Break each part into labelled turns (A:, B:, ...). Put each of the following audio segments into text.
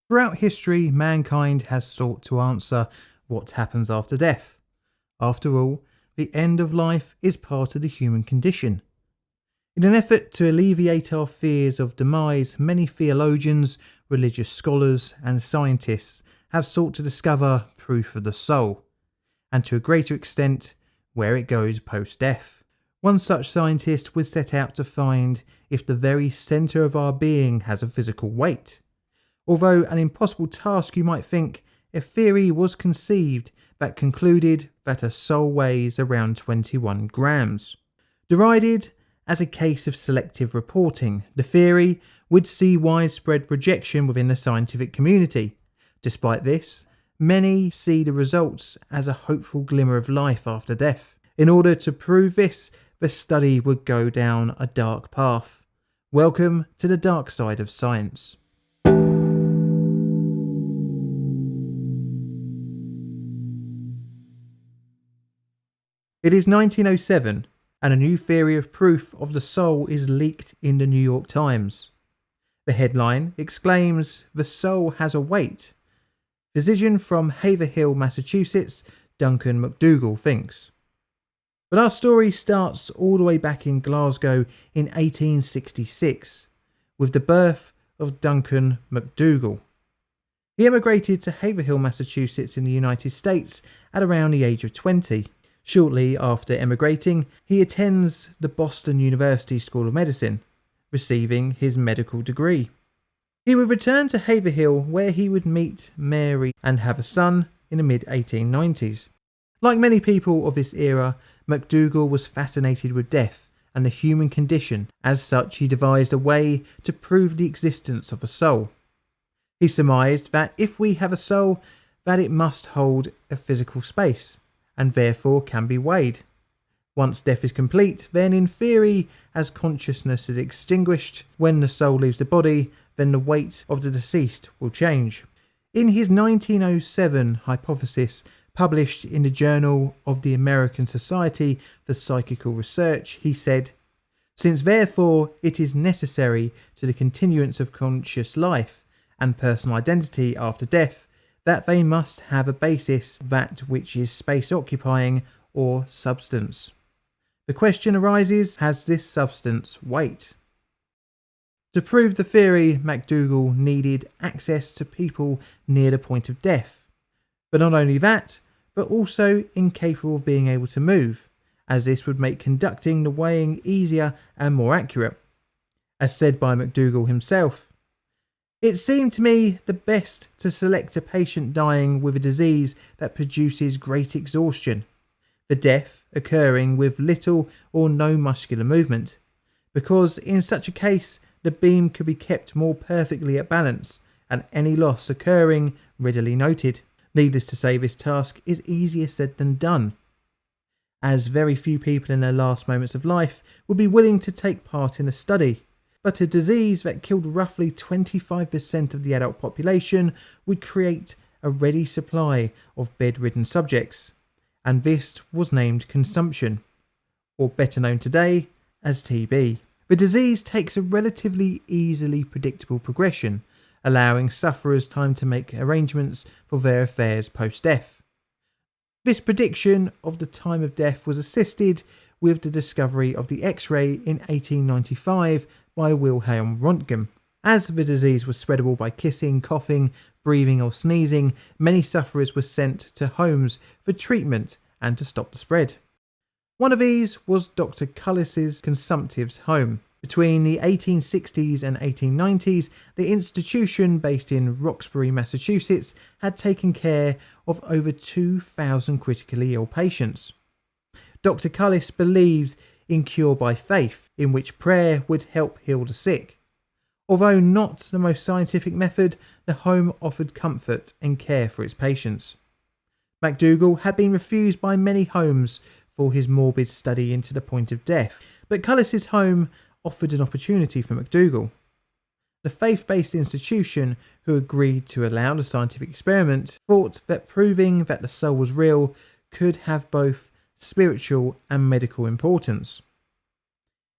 A: Throughout history, mankind has sought to answer what happens after death. After all, the end of life is part of the human condition. In an effort to alleviate our fears of demise, many theologians, religious scholars, and scientists have sought to discover proof of the soul, and to a greater extent, where it goes post-death. One such scientist was set out to find if the very centre of our being has a physical weight. Although an impossible task, you might think, a theory was conceived that concluded that a soul weighs around 21 grams. Derided as a case of selective reporting, the theory would see widespread rejection within the scientific community. Despite this, many see the results as a hopeful glimmer of life after death. In order to prove this, the study would go down a dark path. Welcome to the dark side of science. It is 1907, and a new theory of proof of the soul is leaked in the New York Times. The headline exclaims, "The soul has a weight." Physician from Haverhill, Massachusetts, Duncan MacDougall thinks. But our story starts all the way back in Glasgow in 1866, with the birth of Duncan MacDougall. He emigrated to Haverhill, Massachusetts in the United States at around the age of 20. Shortly after emigrating, he attends the Boston University School of Medicine, receiving his medical degree. He would return to Haverhill, where he would meet Mary and have a son in the mid-1890s. Like many people of this era, MacDougall was fascinated with death and the human condition. As such, he devised a way to prove the existence of a soul. He surmised that if we have a soul, that it must hold a physical space, and therefore can be weighed. Once death is complete, then in theory, as consciousness is extinguished, when the soul leaves the body, then the weight of the deceased will change. In his 1907 hypothesis, published in the Journal of the American Society for Psychical Research, he said, "Since therefore it is necessary to the continuance of conscious life and personal identity after death, that they must have a basis, that which is space-occupying or substance. The question arises, has this substance weight?" To prove the theory, MacDougall needed access to people near the point of death. But not only that, but also incapable of being able to move, as this would make conducting the weighing easier and more accurate. As said by MacDougall himself, "It seemed to me the best to select a patient dying with a disease that produces great exhaustion, the death occurring with little or no muscular movement, because in such a case the beam could be kept more perfectly at balance and any loss occurring readily noted. Needless to say, this task is easier said than done, as very few people in their last moments of life would be willing to take part in the study. But a disease that killed roughly 25% of the adult population would create a ready supply of bedridden subjects, and this was named consumption, or better known today as TB. The disease takes a relatively easily predictable progression, allowing sufferers time to make arrangements for their affairs post-death. This prediction of the time of death was assisted with the discovery of the X-ray in 1895 by Wilhelm Röntgen. As the disease was spreadable by kissing, coughing, breathing or sneezing, many sufferers were sent to homes for treatment and to stop the spread. One of these was Dr. Cullis's consumptive's home. Between the 1860s and 1890s, the institution, based in Roxbury, Massachusetts, had taken care of over 2,000 critically ill patients. Dr. Cullis believed in cure by faith, in which prayer would help heal the sick. Although not the most scientific method, the home offered comfort and care for its patients. MacDougall had been refused by many homes for his morbid study into the point of death, but Cullis's home offered an opportunity for MacDougall. The faith-based institution, who agreed to allow the scientific experiment, thought that proving that the soul was real could have both spiritual and medical importance.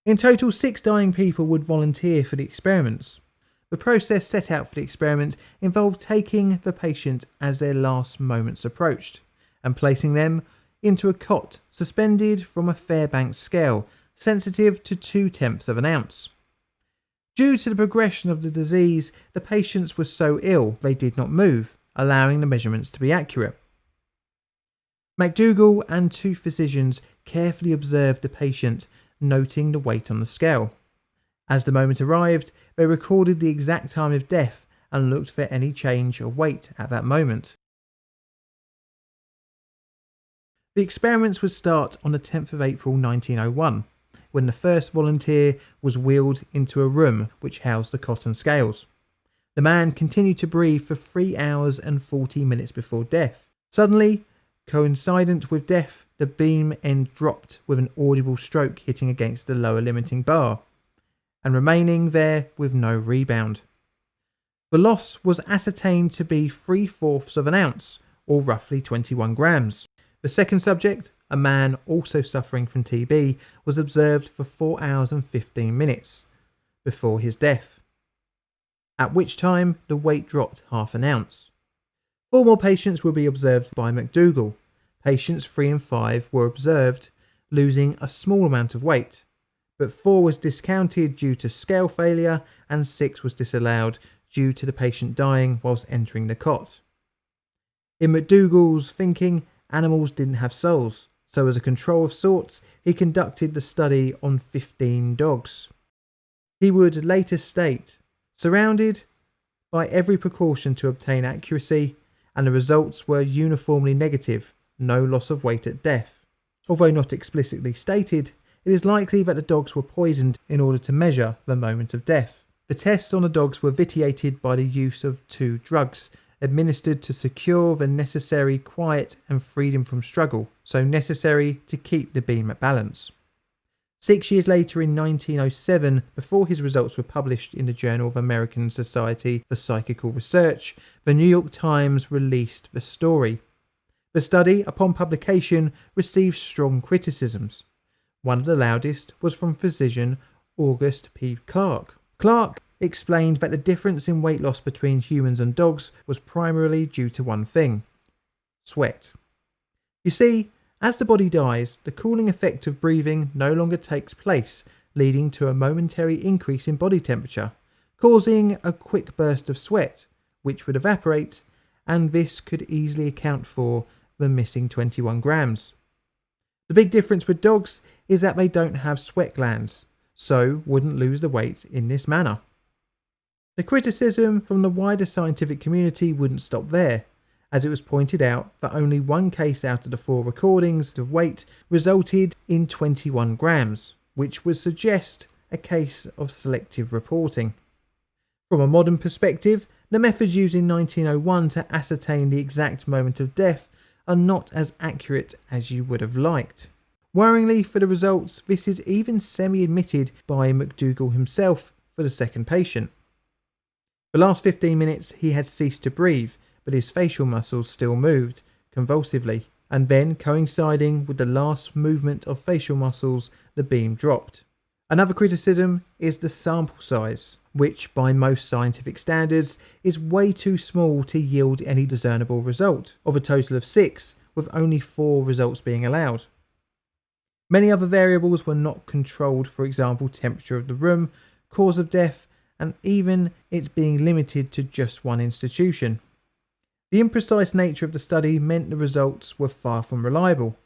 A: In total, 6 dying people would volunteer for the experiments. The The process set out for the experiment involved taking the patient as their last moments approached and placing them into a cot suspended from a Fairbanks scale sensitive to 0.2 of an ounce. Due to the progression of the disease, the patients were so ill they did not move, allowing the measurements to be accurate. MacDougall and 2 physicians carefully observed the patient, noting the weight on the scale. As the moment arrived, they recorded the exact time of death and looked for any change of weight at that moment. The experiments would start on the 10th of April 1901, when the first volunteer was wheeled into a room which housed the cot and scales. The man continued to breathe for 3 hours and 40 minutes before death. Suddenly, coincident with death, the beam end dropped with an audible stroke hitting against the lower limiting bar, and remaining there with no rebound. The loss was ascertained to be 3/4 of an ounce, or roughly 21 grams. The second subject, a man also suffering from TB, was observed for 4 hours and 15 minutes before his death, at which time the weight dropped 1/2 an ounce. 4 more patients will be observed by MacDougall. Patients 3 and 5 were observed losing a small amount of weight, but 4 was discounted due to scale failure and 6 was disallowed due to the patient dying whilst entering the cot. In MacDougall's thinking, animals didn't have souls, so as a control of sorts, he conducted the study on 15 dogs. He would later state, surrounded by every precaution to obtain accuracy, and the results were uniformly negative, no loss of weight at death. Although not explicitly stated, it is likely that the dogs were poisoned in order to measure the moment of death. The tests on the dogs were vitiated by the use of 2 drugs, administered to secure the necessary quiet and freedom from struggle, so necessary to keep the beam at balance. 6 years later, in 1907, before his results were published in the Journal of American Society for Psychical Research, the New York Times released the story. The study, upon publication, received strong criticisms. One of the loudest was from physician August P. Clark. Clark explained that the difference in weight loss between humans and dogs was primarily due to one thing: sweat. You see, as the body dies, the cooling effect of breathing no longer takes place, leading to a momentary increase in body temperature, causing a quick burst of sweat, which would evaporate, and this could easily account for the missing 21 grams. The big difference with dogs is that they don't have sweat glands, so wouldn't lose the weight in this manner. The criticism from the wider scientific community wouldn't stop there, as it was pointed out that only 1 case out of the 4 recordings of weight resulted in 21 grams, which would suggest a case of selective reporting. From a modern perspective, the methods used in 1901 to ascertain the exact moment of death are not as accurate as you would have liked. Worryingly for the results, this is even semi-admitted by MacDougall himself for the second patient. The last 15 minutes he had ceased to breathe, but his facial muscles still moved convulsively, and then, coinciding with the last movement of facial muscles, the beam dropped. Another criticism is the sample size, which by most scientific standards is way too small to yield any discernible result, of a total of 6, with only 4 results being allowed. Many other variables were not controlled, for example temperature of the room, cause of death, and even its being limited to just one institution. The imprecise nature of the study meant the results were far from reliable,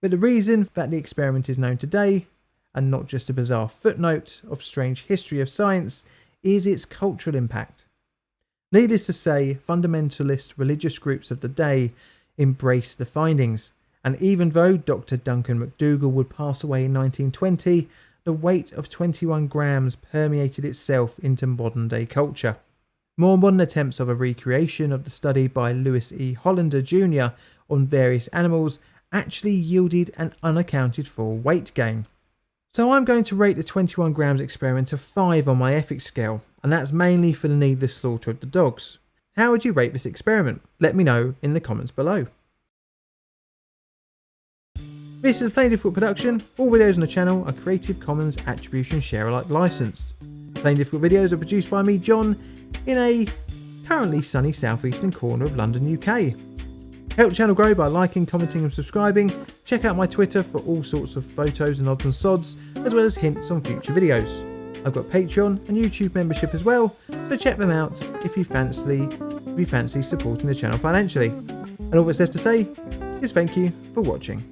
A: but the reason that the experiment is known today, and not just a bizarre footnote of strange history of science, is its cultural impact. Needless to say, fundamentalist religious groups of the day embraced the findings, and even though Dr. Duncan MacDougall would pass away in 1920, the weight of 21 grams permeated itself into modern day culture. More modern attempts of a recreation of the study by Lewis E. Hollander Jr. on various animals actually yielded an unaccounted for weight gain. So I'm going to rate the 21 grams experiment a 5 on my ethics scale, and that's mainly for the needless slaughter of the dogs. How would you rate this experiment? Let me know in the comments below. This is a Plainly Difficult production. All videos on the channel are Creative Commons Attribution Share Alike licensed. Plain Difficult videos are produced by me, John, in a currently sunny southeastern corner of London, UK. Help the channel grow by liking, commenting and subscribing. Check out my Twitter for all sorts of photos and odds and sods, as well as hints on future videos. I've got Patreon and YouTube membership as well, so check them out if you fancy supporting the channel financially. And all that's left to say is thank you for watching.